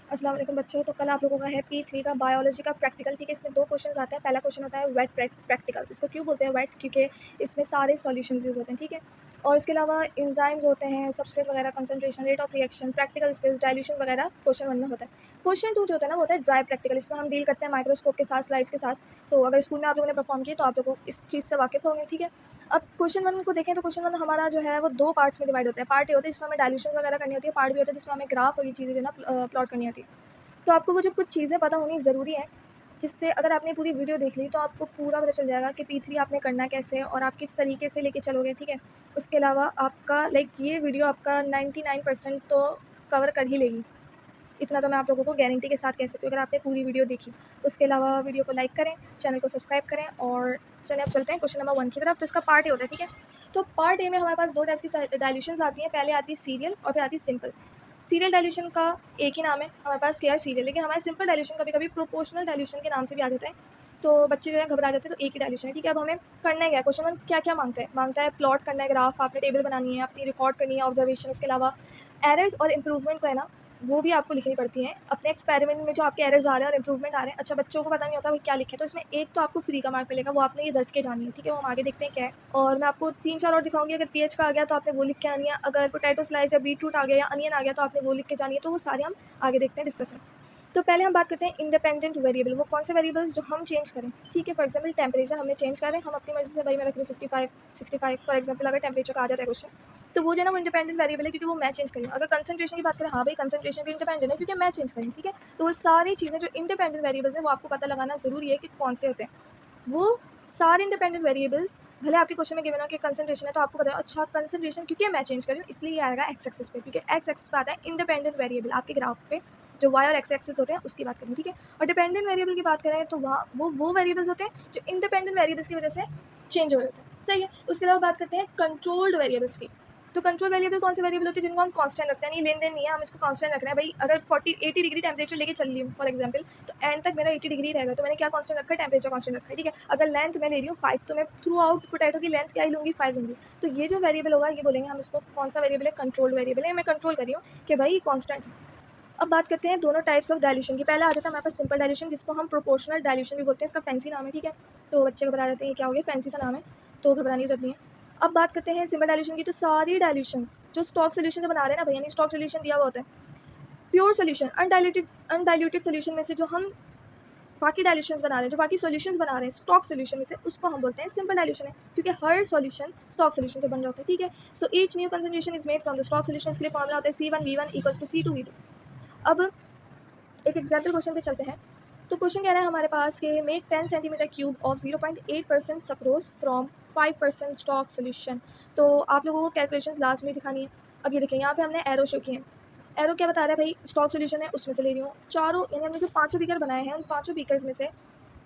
अस्सलाम वालेकुम बच्चों। तो कल आप लोगों का है P3 का बायोलॉजी का प्रैक्टिकल। ठीक है, इसमें 2 क्वेश्चन आते हैं। पहला क्वेश्चन होता है वेट प्रैक्टिकल्स। इसको क्यों बोलते हैं वेट? क्योंकि इसमें सारे सॉल्यूशंस यूज़ होते हैं। ठीक है, और इसके अलावा एंजाइम्स होते हैं, सबस्ट्रेट वगैरह, concentration, rate of reaction, practical skills, dilution वगैरह क्वेश्चन 1 में होता है। क्वेश्चन 2 जो होता है ना, वो होता है ड्राई प्रैक्टिकल। इसमें हम डील करते हैं माइक्रोस्कोप के साथ, स्लाइड्स के साथ। तो अगर स्कूल में आप लोगों ने परफॉर्म किया तो आप लोगों को इस चीज़ से वाकिफ़ होंगे। ठीक है, अब क्वेश्चन 1 को देखें तो क्वेश्चन 1 हमारा जो है वो 2 पार्ट्स में डिवाइड होता है। पार्ट ये होता है जिसमें हमें डाइल्यूशन वगैरह करनी होती है, पार्ट भी होता है जिसमें हमें ग्राफ और ये चीज़ें जो है ना प्लॉट करनी होती है। तो आपको वो जो कुछ चीज़ें पता होनी ज़रूरी है, जिससे अगर आपने पूरी वीडियो देख ली तो आपको पूरा पता चल जाएगा कि P3 आपने करना कैसे है और आप किस तरीके से लेके चलोगे। ठीक है, उसके अलावा आपका ये वीडियो आपका 99% तो कवर कर ही लेगी। इतना तो मैं आप लोगों को गारंटी के साथ कह सकती हूँ अगर आपने पूरी वीडियो देखी। उसके अलावा वीडियो को लाइक करें, चैनल को सब्सक्राइब करें और चलिए अब चलते हैं क्वेश्चन नंबर 1 की तरफ। तो इसका पार्ट ए होता है। ठीक है, तो पार्ट ए में हमारे पास 2 टाइप्स की डाइल्यूशंस आती हैं। पहले आती है सीरियल और फिर आती है सिंपल। सीरियल डाइल्यूशन का एक ही नाम है हमारे पास, केयर सीरियल, लेकिन हमारे सिंपल डाइल्यूशन कभी कभी प्रोपोर्शनल डाइल्यूशन के नाम से भी आ जाता है। तो बच्चे जो है घबरा जाते हैं, तो एक ही डाइल्यूशन है। ठीक है, अब हमें करना है क्या? क्वेश्चन 1 क्या क्या मांगता है प्लॉट करना है, ग्राफ आपने टेबल बनानी है, अपनी रिकॉर्ड करनी है, ऑब्जर्वेशन। उसके अलावा एरर्स और इंप्रूवमेंट को है ना, वो भी आपको लिखनी पड़ती हैं अपने एक्सपेरिमेंट में, जो आपके एरर्स आ रहे हैं और इंप्रूवमेंट आ रहे हैं। अच्छा, बच्चों को पता नहीं होता वो क्या लिखे, तो इसमें एक तो आपको फ्री का मार्क मिलेगा, वो आपने ये रट के जानी है। ठीक है, वो हम आगे देखते हैं क्या है, और मैं आपको 3-4 और दिखाऊंगी। अगर पीएच का आ गया तो आपने वो लिख के आनी है, अगर पोटैटो स्लाइस या बीटरूट आ गया या अनियन आ गया तो आपने वो लिख के जानी है। तो वो सारे हम आगे देखते हैं, डिस्कस हैं। तो पहले हम बात करते हैं इंडिपेंडेंट वेरिएबल। वो कौन से वेरिएबल्स जो हम चेंज करें। ठीक है, फॉर एग्जांपल टेम्परेचर हमने चेंज करें, हम अपनी मर्जी से, भाई मैं रख रही हूँ 55 65 फॉर एग्जांपल, अगर टेम्परेचर का आ जाता है क्वेश्चन, तो वो जो है ना वो इंडिपेंडेंट वेरिएबल है, क्योंकि वो मैं चेंज करी हूँ। अगर कंसंट्रेशन की बात करें, हाँ भाई कंसंट्रेशन भी इंडिपेंडेंट है क्योंकि मैं चेंज करी हूँ। ठीक है, तो वो सारी चीज़ें जो इंडिपेंडेंट वेरिएबल्स हैं वो आपको पता लगाना ज़रूरी है कि कौन से होते हैं वो सारे इंडिपेंडेंट वेरिएबल्स। भले आपके क्वेश्चन में गिवन हो कि कंसंट्रेशन है, तो आपको पता है अच्छा कंसंट्रेशन क्योंकि मैं चेंज कर रही हूँ इसलिए ये आएगा एक्स एक्सिस पे, क्योंकि एक्स एक्सिस पे आता है इंडिपेंडेंट वेरिएबल। आपके ग्राफ पे जो वाई और एक्स एक्सिस होते हैं उसकी बात करें। ठीक है, और डिपेंडेंट वेरिएबल की बात करें तो वहाँ वो वेरिएबल्स होते हैं जो इंडिपेंडेंट वेरिएबल्स की वजह से चेंज हो रहे होते हैं। सही है, उसके अलावा बात करते हैं कंट्रोल्ड वेरिएबल्स की। तो कंट्रोल वेरिएबल कौन से वेरिएबल होते हैं जिनको हम कांस्टेंट रखते हैं, नहीं लेन देन नहीं है, हम इसको कांस्टेंट रख रहे हैं। भाई अगर 80 डिग्री टेम्परेचर लेके चल रही हूँ फॉर एग्जांपल, तो एंड तक मेरा 80 डिग्री रहेगा, तो मैंने क्या कांस्टेंट रखा है? टेम्परेचर कांस्टेंट रखा है। ठीक है, अगर लेंथ मैं ले रही हूँ 5, तो मैं थ्रू आउट पोटैटो की लेंथ क्या ही लूँगी? 5 लूँगी। तो ये जो वेरिएबल होगा ये बोलेंगे हम इसको कौन सा वेरिएबल है? कंट्रोल्ड वेरिएबल है। मैं कंट्रोल कर रही हूँ कि भाई कांस्टेंट है। अब बात करते हैं दोनों टाइप्स ऑफ डाइल्यूशन की। पहले आ जाता है हमारे पास सिंपल डाइल्यूशन, जिसको हम प्रोपोर्शनल डाइल्यूशन भी बोलते हैं। इसका फैंसी नाम है। ठीक है, तो बच्चे घबरा जाते हैं ये क्या हो गया, फैंसी सा नाम है, तो घबराने की जरूरत नहीं है। अब बात करते हैं सिंपल डाइल्यूशन की। तो सारी डाइल्यूशंस जो स्टॉक सोल्यूशन से बना रहे हैं ना भैया, नहीं स्टॉक सोल्यूशन दिया हुआ होता है, प्योर सोल्यूशन, अनडाइल्यूटेड सोल्यूशन में से जो हम बाकी डाइल्यूशंस बना रहे हैं, जो बाकी सॉल्यूशंस बना रहे हैं स्टॉक सॉल्यूशन में से, उसको हम बोलते हैं सिंपल डाइल्यूशन है, क्योंकि हर सॉल्यूशन स्टॉक सॉल्यूशन से बन रहा होता है। ठीक है, so each new concentration is made from the stock solution के लिए फॉर्मूला होता है C1V1 इक्वल्स टू C2V2। अब एक एग्जाम्पल क्वेश्चन पे चलते हैं। तो क्वेश्चन कह रहा है हमारे पास कि make 10 centimetre cube of 0.8% sucrose from 5% stock solution. तो आप लोगों को कैलकुलेशन लास्ट में दिखानी है। अब ये देखिए यहाँ पे हमने एरो शो किए हैं। एरो क्या बता रहा है? भाई स्टॉक सोल्यूशन है उसमें से ले रही हूँ चारों, यानी हमने जो 5 बीकर बनाए हैं उन 5 बीकर्स में से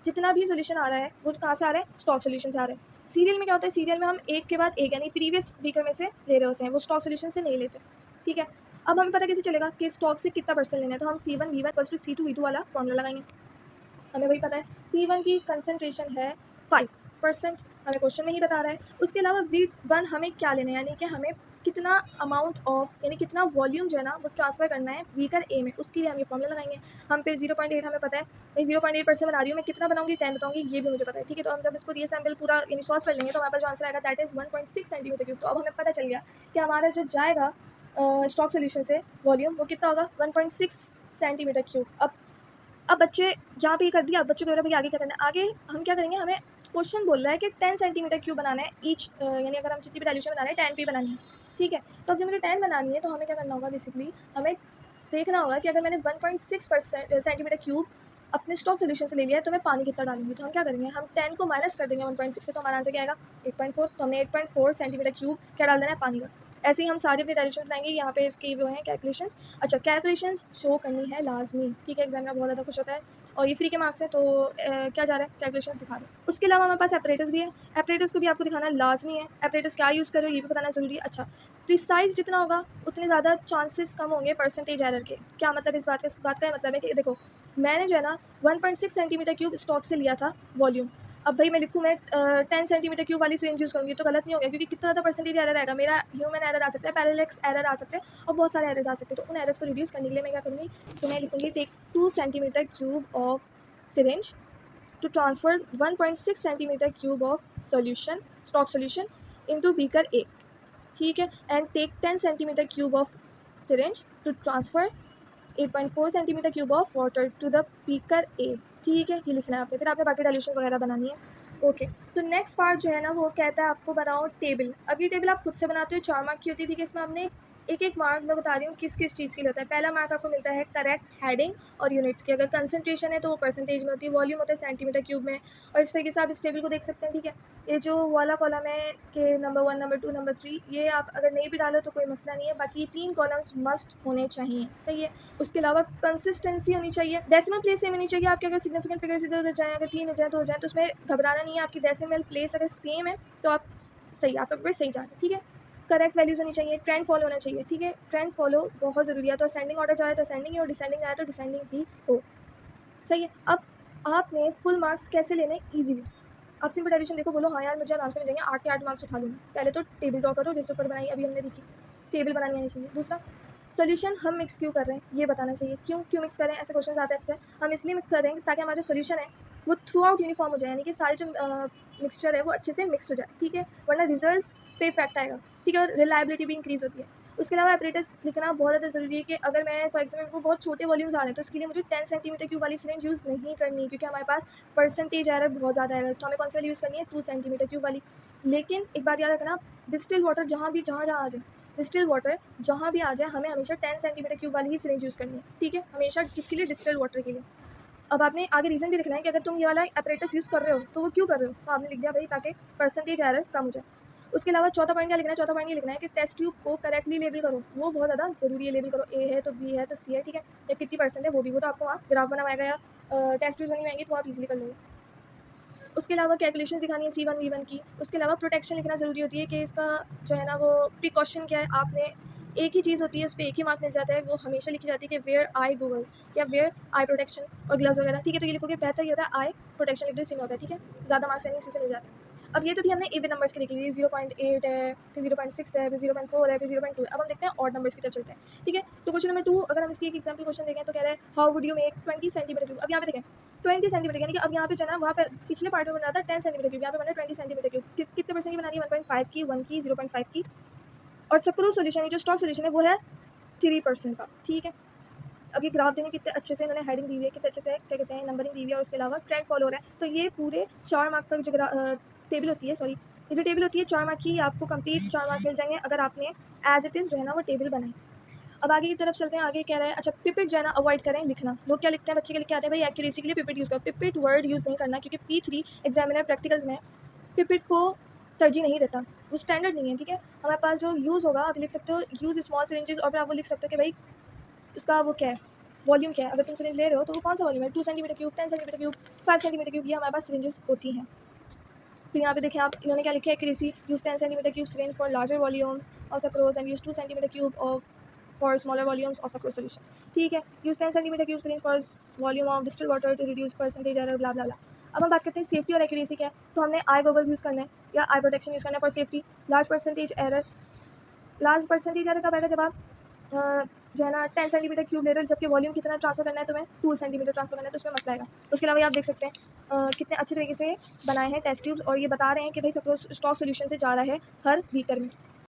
जितना भी सोल्यूशन आ रहा है वो कहाँ से आ रहा है? स्टॉक सोल्यूशन से आ रहा है। सीरियल में क्या होता है? सीरियल में हम एक के बाद एक यानी प्रीवियस बीकर में से ले रहे होते हैं, वो स्टॉक सोल्यूशन से नहीं लेते। ठीक है, अब हमें पता कैसे चलेगा कि स्टॉक से कितना परसेंट लेना है? तो हम C1V1 = C2V2 वाला फॉर्मूला लगाएंगे। हमें वही पता है C1 की कंसंट्रेशन है 5%, हमें क्वेश्चन में ही बता रहा है। उसके अलावा V1 हमें क्या लेना है, यानी कि हमें कितना अमाउंट ऑफ, यानी कितना वॉल्यूम जो है ना वो ट्रांसफर करना है बीकर ए में, उसके लिए हम ये फॉर्मूला लगाएंगे। हम फिर 0.8 हमें पता है, भाई 0.8% बना रही हूँ मैं, कितना बनाऊंगी 10 बताऊंगी, ये भी मुझे पता है। ठीक है, तो हम जब इसको ये सैम्पल पूरा यानी सॉल्व कर लेंगे तो हमारे पास जो आंसर आएगा दैट इज 1.6 सेंटीमीटर क्यूब। तो अब हमें पता चल गया कि हमारा जो जाएगा स्टॉक सोल्यूशन से वॉल्यूम वो कितना होगा? 1.6 सेंटीमीटर क्यूब। अब बच्चे यहाँ पे ये कर दिया, अब बच्चों को भैया आगे क्या करना है? आगे हम क्या करेंगे, हमें क्वेश्चन बोल रहा है कि 10 सेंटीमीटर क्यूब बनाना है ईच, यानी अगर हम जितनी भी डाइल्यूशन बना रहे हैं 10 पे बनानी है। ठीक है, तो अब जब मुझे 10 बनानी है तो हमें क्या करना होगा? बेसिकली हमें देखना होगा कि अगर मैंने 1.6% सेंटीमीटर क्यूब अपने स्टॉक सोल्यूशन से ले लिया है तो मैं पानी कितना डालूंगी। तो हम क्या करेंगे, हम 10 को माइनस कर देंगे 1.6 से, तो हमारा आंसर क्या आएगा? 8.4। तो हमने 8.4 सेंटीमीटर क्यूब क्या डाल देना है? पानी का। ऐसे ही हम सारे अपने डाइल्यूशन बनाएंगे। यहाँ पे इसकी वो है कैलकुलेशंस। अच्छा, कैलकुलेशंस शो करनी है लाजमी। ठीक है, एग्जामिनर बहुत ज़्यादा खुश होता है और ये फ्री के मार्क्स है, तो क्या जा रहा है? कैलकुलेशंस दिखा रहे हैं। उसके अलावा हमारे पास एपरेटस भी है, एपरेटस को भी आपको दिखाना लाजमी है। एपरेटस क्या यूज़ करो ये भी बताना ज़रूरी है। अच्छा, प्रिसाइज जितना होगा उतने ज़्यादा चांसेस कम होंगे परसेंटेज एरर के। क्या मतलब इस बात का? मतलब है कि देखो मैंने जो है ना 1.6 सेंटीमीटर क्यूब स्टॉक से लिया था वॉल्यूम, अब भाई मैं लिखूँ मैं 10 सेंटीमीटर क्यूब वाली सिरिंज यूज़ करूँगी तो गलत नहीं हो गया, क्योंकि कितना ज़्यादा परसेंटेज एरर आएगा, मेरा ह्यूमन एरर आ सकता है, पैरेलैक्स एरर आ सकते हैं और बहुत सारे एरर्स आ सकते हैं। तो उन एरर्स को रिड्यूस करने के लिए मैं क्या करूँगी, तो मैं लिखूँगी take 2 centimetre cube of syringe to transfer 1.6 centimetre cube of solution, stock solution into beaker A, ठीक है, and take 10 centimetre cube of syringe to transfer 8.4 centimetre cube of water to the beaker A, ठीक है, ये लिखना है आपने। फिर आपने बाकी डाइल्यूशन वगैरह बनानी है। ओके, तो नेक्स्ट पार्ट जो है ना वो कहता है आपको बनाओ टेबल। अब ये टेबल आप खुद से बनाते हो, 4 मार्क की होती है, ठीक है। इसमें आपने एक एक मार्क मैं बता रही हूँ किस किस चीज़ के लिए होता है। पहला मार्क आपको मिलता है करेक्ट हेडिंग और यूनिट्स की। अगर कंसंट्रेशन है तो वो परसेंटेज में होती है, वॉल्यूम होता है सेंटीमीटर क्यूब में, और इस तरीके से आप इस टेबल को देख सकते हैं, ठीक है। ये जो वाला कॉलम है कि नंबर 1, नंबर 2, नंबर 3, ये आप अगर नहीं भी डालो तो कोई मसला नहीं है, बाकी 3 कॉलम्स मस्ट होने चाहिए, सही है। उसके अलावा कंसिस्टेंसी होनी चाहिए, डेसिमल प्लेस सेम होनी चाहिए आपके। अगर सिग्निफिकेंट फिगर्स इधर उधर जाएँ, अगर 3 हो जाए तो हो जाए, तो उसमें घबराना नहीं है। आपकी डेसिमल प्लेस अगर सेम है तो आप सही, आपका पेपर सही जा रहा है, ठीक है। करेक्ट वैल्यूज़ होनी चाहिए, ट्रेंड फॉलो होना चाहिए, ठीक है। ट्रेंड फॉलो बहुत ज़रूरी है, तो असेंडिंग ऑर्डर जाए तो असेंडिंग ही हो, डिसेंडिंग जाए तो डिसेंडिंग ही हो, सही है। अब आपने फुल मार्क्स कैसे लेने ईजीली, आप सिंपल डेरिवेशन देखो, बोलो हाँ यार मुझे आराम से मिल जाएंगे, 8 के 8 मार्क्स उठा लूँगी। पहले तो टेबल ड्रॉ करो, जैसे ऊपर बनाई अभी हमने देखी, टेबल बनानी आनी चाहिए। दूसरा, सोल्यूशन हम मिक्स क्यों कर रहे हैं ये बताना चाहिए, क्यों मिक्स कर रहे हैं, ऐसे क्वेश्चन आते हैं अक्सर। हम इसलिए मिक्स कर रहे हैं ताकि हमारा जो सोल्यूशन है वो थ्रू आउट यूनिफॉर्म हो जाए, यानी कि सारे जो मिक्सचर है वो अच्छे से मिक्स हो जाए, ठीक है, वरना रिजल्ट पे इफेक्ट आएगा, ठीक है, और रिलायबिलिटी भी इंक्रीज़ होती है। उसके अलावा एपरेटस लिखना बहुत ज़्यादा ज़रूरी है कि अगर मैं फॉर एग्जाम्पल को बहुत छोटे वॉल्यूम्स आ रहे हैं तो इसके लिए मुझे 10 सेंटीमीटर क्यूब वाली सिरिंज यूज़ नहीं करनी, क्योंकि हमारे पास परसेंटेज एरर बहुत ज़्यादा है, तो हमें कौन सी वाली यूज़ करनी है, 2 सेंटीमीटर क्यूब वाली। लेकिन एक बात याद रखना, डिस्टिल वाटर जहाँ आ जाए, डिस्टिल वाटर जहाँ भी आ जाए, हमें हमेशा 10 सेंटीमीटर क्यूब वाली ही सिरिंज यूज़ करनी है, ठीक है, हमेशा किसके लिए, डिस्टिल वाटर के लिए। अब आपने आगे रीज़न भी लिखना है कि अगर तुम ये वाला अपरेटस यूज़ कर रहे हो तो वो क्यों कर रहे हो, तो आपने लिख दिया भाई ताकि परसेंटेज एरर कम हो जाए। उसके अलावा चौथा पॉइंट क्या लिखना है, चौथा पॉइंट ये लिखना है कि टेस्ट ट्यूब को करेक्टली लेबल करो, वो बहुत ज़्यादा ज़रूरी है। लेबल करो, ए है तो बी है तो सी है, ठीक है, या कितनी परसेंट है वो भी, वो तो आपको वहाँ ग्राफ बना हुआ या टेस्ट ट्यूब बनी हुई तो आप इजीली कर लोगे। उसके अलावा कैलकुलेशन दिखानी है C1 V1 की। उसके अलावा प्रोटेक्शन लिखना ज़रूरी होती है कि इसका जो है ना वो प्रिकॉशन क्या है। आपने एक ही चीज़ होती है, उस पर एक ही मार्क मिल जाता है, वो हमेशा लिखी जाती है कि वेयर आई गूगल्स या वेयर आई प्रोटेक्शन और ग्लव्स वगैरह, ठीक है। तो ये लिखोगे बेहतर ये होता है आई प्रोटेक्शन लिख दो, इसी में होता है, ठीक है, ज़्यादा मार्क्स नहीं इसी से मिल जाते हैं। अब ये तो थी हमने ए बी नंबर्स की लिखी हुई, 0.8 है, फिर 0.6 है, फिर 0.4 है, फिर 0.2 है। अब हम देखते हैं ऑड नंबर्स की तरफ चलते हैं, ठीक है। तो क्वेश्चन नंबर 2 अगर हम इसकी एक एग्जाम्पल क्वेश्चन देखें तो कह रहा है how would you make 20 centimetre cube. अब यहाँ पे देखें 20 सेंटीमीटर, यानी कि अब यहाँ पे जो है ना वहाँ पे पिछले पार्ट में बन रहा था 10 सेंटीमीटर क्यूब, यहाँ पे बन रहा है 20 सेंटीमीटर क्यूब। कितने परसेंट की बनानी है, 1.5 की, 1 की, 0.5 की। और सक्रो सोल्यूशन जो स्टॉक सोल्यूशन है वो है 3% का, ठीक है। अब ये ग्राफ देंगे कितने अच्छे से इन्होंने हेडिंग दी हुई है, कितने अच्छे से क्या कहते हैं नंबरिंग दी हुई है, और उसके अलावा ट्रेंड फॉलो हो रहा है। तो ये पूरे 4 मार्क का जो टेबल होती है, सॉरी ये जो टेबल होती है 4 मार्क की, आपको कंप्लीट 4 मार्क मिल जाएंगे अगर आपने एज इट इज़ जो है ना वो टेबल बनाई। अब आगे की तरफ चलते हैं। आगे कह रहा है अच्छा पिपेट जो है ना अवॉइड करें लिखना। लोग क्या लिखते हैं, बच्चे के लिख के आते हैं भाई एक्यूरेसी के लिए पिपेट यूज़ करो। पिपेट वर्ड यूज़ नहीं करना, क्योंकि P3 एग्जामिनर प्रैक्टिकल्स में पिपेट को तरजीह नहीं देता, वो स्टैंडर्ड नहीं है, ठीक है। हमारे पास जो यूज़ होगा आप लिख सकते हो यूज़ स्मॉल सिरिंजेस, और फिर आप वो लिख सकते हो कि भाई उसका वो क्या है, वॉल्यूम क्या है। अगर तुम सिरिंज ले रहे हो तो वो कौन सा वॉल्यूम है, 2 centimetre cube, 10 centimetre cube, 5 centimetre cube, ये हमारे पास सिरिंजेस होती हैं। फिर यहाँ पे देखें आप, इन्होंने क्या लिखा है, accuracy use 10 centimetre cube syringe for larger volumes of sucrose and use 2 centimetre cube of for smaller volumes of sucrose solution, ठीक है। Use 10 centimetre cube syringe for volume of distil water to reduce percentage error, blah blah blah. अब हम बात करते हैं safety और accuracy क्या है, तो हमने आई गॉगल्स यूज़ करना है या आई प्रोटेक्शन यूज़ करना है for safety. Large percentage error कब आएगा, जब आप जो है ना 10 सेंटीमीटर क्यूब ले रहे हो, जबकि वॉल्यूम कितना ट्रांसफर करना है, तुम्हें 2 सेंटीमीटर ट्रांसफर करना है, तो उसमें मसला आएगा। उसके अलावा आप देख सकते हैं कितने अच्छे तरीके से बनाए हैं टेस्ट ट्यूब्स, और ये बता रहे हैं कि भाई सपोज स्टॉक सोल्यूशन से जा रहा है हर बीकर में।